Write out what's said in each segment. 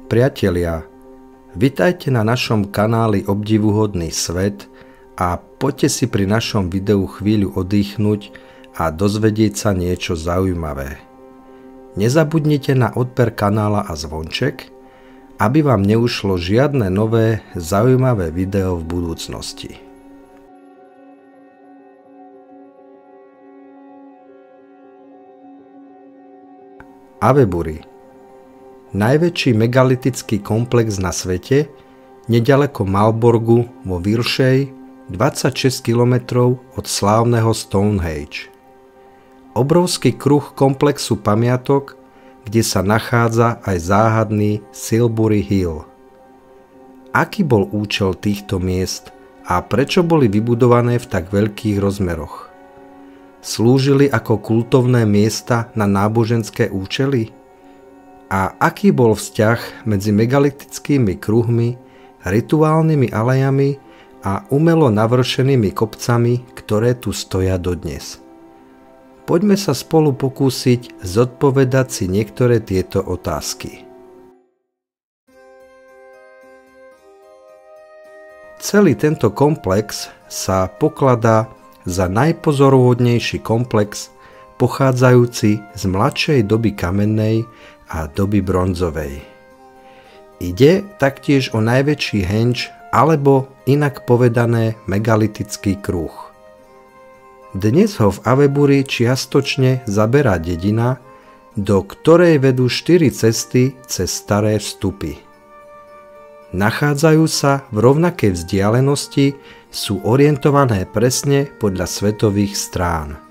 Priatelia, vitajte na našom kanáli Obdivuhodný svet a poďte si pri našom videu chvíľu oddychnúť a dozvedieť sa niečo zaujímavé. Nezabudnite na odber kanála a zvonček, aby vám neušlo žiadne nové zaujímavé video v budúcnosti. Avebury. Najväčší megalitický komplex na svete, neďaleko Malborgu vo Wiltshire, 26 km od slávneho Stonehenge. Obrovský kruh komplexu pamiatok, kde sa nachádza aj záhadný Silbury Hill. Aký bol účel týchto miest a prečo boli vybudované v tak veľkých rozmeroch? Slúžili ako kultovné miesta na náboženské účely? A aký bol vzťah medzi megalitickými kruhmi, rituálnymi alejami a umelo navršenými kopcami, ktoré tu stoja dodnes? Poďme sa spolu pokúsiť zodpovedať si niektoré tieto otázky. Celý tento komplex sa pokladá za najpozoruhodnejší komplex pochádzajúci z mladšej doby kamennej a doby bronzovej. Ide taktiež o najväčší henč alebo inak povedané megalitický kruh. Dnes ho v Avebury čiastočne zaberá dedina, do ktorej vedú 4 cesty cez staré vstupy. Nachádzajú sa v rovnakej vzdialenosti, sú orientované presne podľa svetových strán.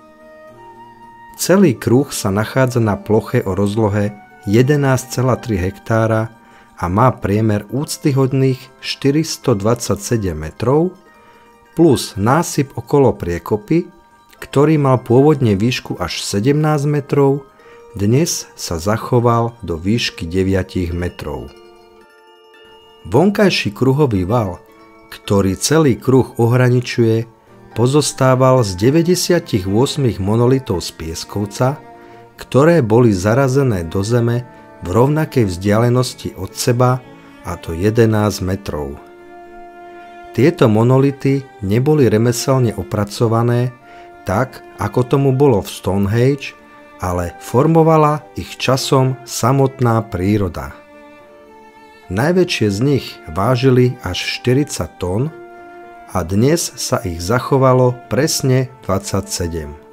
Celý kruh sa nachádza na ploche o rozlohe 11,3 hektára a má priemer úctyhodných 427 metrov plus násyp okolo priekopy, ktorý mal pôvodne výšku až 17 metrov, dnes sa zachoval do výšky 9 metrov. Vonkajší kruhový val, ktorý celý kruh ohraničuje, pozostával z 98 monolitov z pieskovca, ktoré boli zarazené do zeme v rovnakej vzdialenosti od seba, a to 11 metrov. Tieto monolity neboli remeselne opracované tak, ako tomu bolo v Stonehenge, ale formovala ich časom samotná príroda. Najväčšie z nich vážili až 40 tón a dnes sa ich zachovalo presne 27.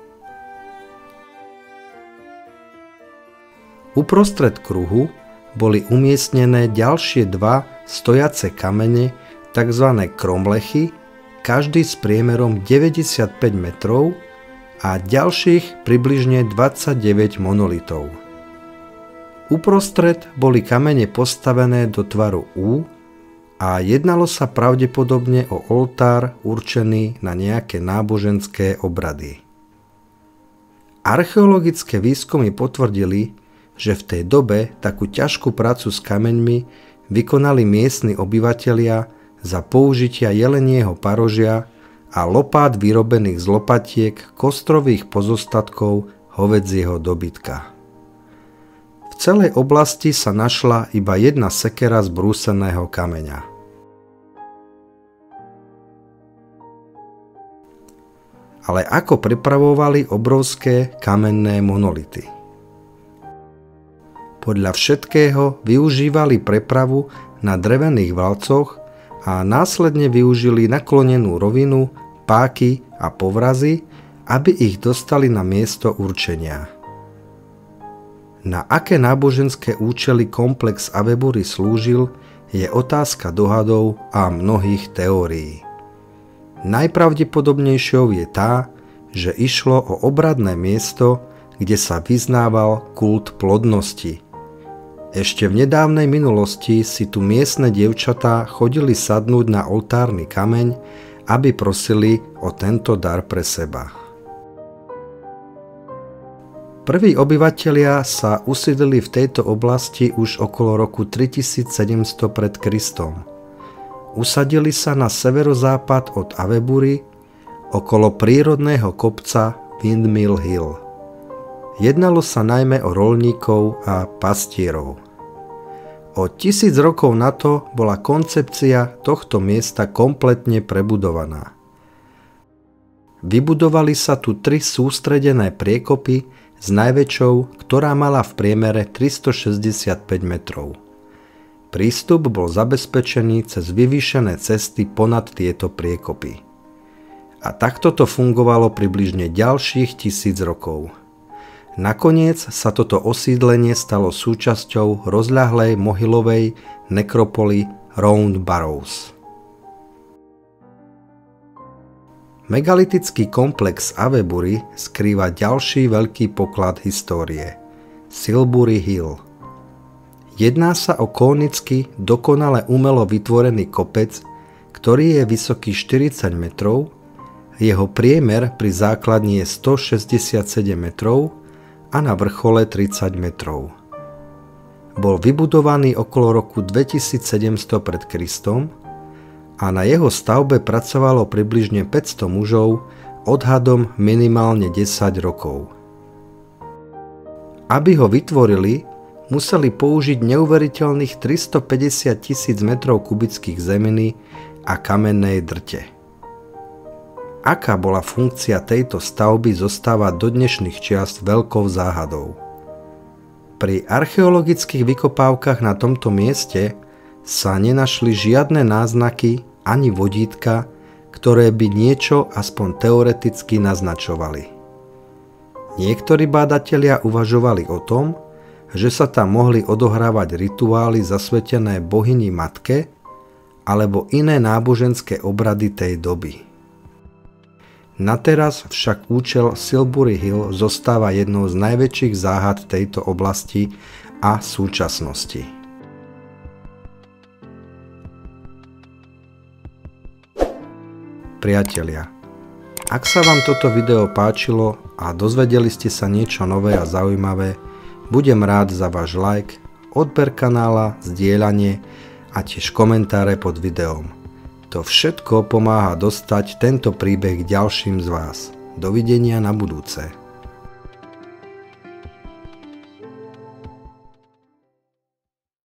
Uprostred kruhu boli umiestnené ďalšie dva stojace kamene, tzv. Kromlechy, každý s priemerom 95 metrov a ďalších približne 29 monolitov. Uprostred boli kamene postavené do tvaru U a jednalo sa pravdepodobne o oltár určený na nejaké náboženské obrady. Archeologické výskumy potvrdili, že v tej dobe takú ťažkú prácu s kameňmi vykonali miestni obyvatelia za použitia jelenieho parožia a lopát vyrobených z lopatiek kostrových pozostatkov hovädzieho dobytka. V celej oblasti sa našla iba jedna sekera z brúseného kameňa. Ale ako prepravovali obrovské kamenné monolity? Podľa všetkého využívali prepravu na drevených valcoch a následne využili naklonenú rovinu, páky a povrazy, aby ich dostali na miesto určenia. Na aké náboženské účely komplex Avebury slúžil, je otázka dohadov a mnohých teórií. Najpravdepodobnejšou je tá, že išlo o obradné miesto, kde sa vyznával kult plodnosti. Ešte v nedávnej minulosti si tu miestne dievčatá chodili sadnúť na oltárny kameň, aby prosili o tento dar pre seba. Prví obyvatelia sa usídlili v tejto oblasti už okolo roku 3700 pred Kristom. Usadili sa na severozápad od Avebury, okolo prírodného kopca Windmill Hill. Jednalo sa najmä o roľníkov a pastierov. O 1000 rokov na to bola koncepcia tohto miesta kompletne prebudovaná. Vybudovali sa tu 3 sústredené priekopy s najväčšou, ktorá mala v priemere 365 metrov. Prístup bol zabezpečený cez vyvýšené cesty ponad tieto priekopy. A takto to fungovalo približne ďalších 1000 rokov. Nakoniec sa toto osídlenie stalo súčasťou rozľahlej mohylovej nekropoly Round Barrows. Megalitický komplex Avebury skrýva ďalší veľký poklad histórie – Silbury Hill. Jedná sa o kónicky dokonale umelo vytvorený kopec, ktorý je vysoký 40 metrov, jeho priemer pri základni je 167 metrov a na vrchole 30 metrov. Bol vybudovaný okolo roku 2700 pred Kristom a na jeho stavbe pracovalo približne 500 mužov odhadom minimálne 10 rokov. Aby ho vytvorili, museli použiť neuveriteľných 350 000 metrov kubických zeminy a kamennej drte. Aká bola funkcia tejto stavby, zostáva do dnešných čias veľkou záhadou. Pri archeologických vykopávkach na tomto mieste sa nenašli žiadne náznaky ani vodítka, ktoré by niečo aspoň teoreticky naznačovali. Niektorí bádatelia uvažovali o tom, že sa tam mohli odohrávať rituály zasvetené bohyni matke alebo iné náboženské obrady tej doby. Na teraz však účel Silbury Hill zostáva jednou z najväčších záhad tejto oblasti a súčasnosti. Priatelia, ak sa vám toto video páčilo a dozvedeli ste sa niečo nové a zaujímavé, budem rád za váš like, odber kanála, zdieľanie a tiež komentáre pod videom. To všetko pomáha dostať tento príbeh ďalším z vás. Dovidenia na budúce.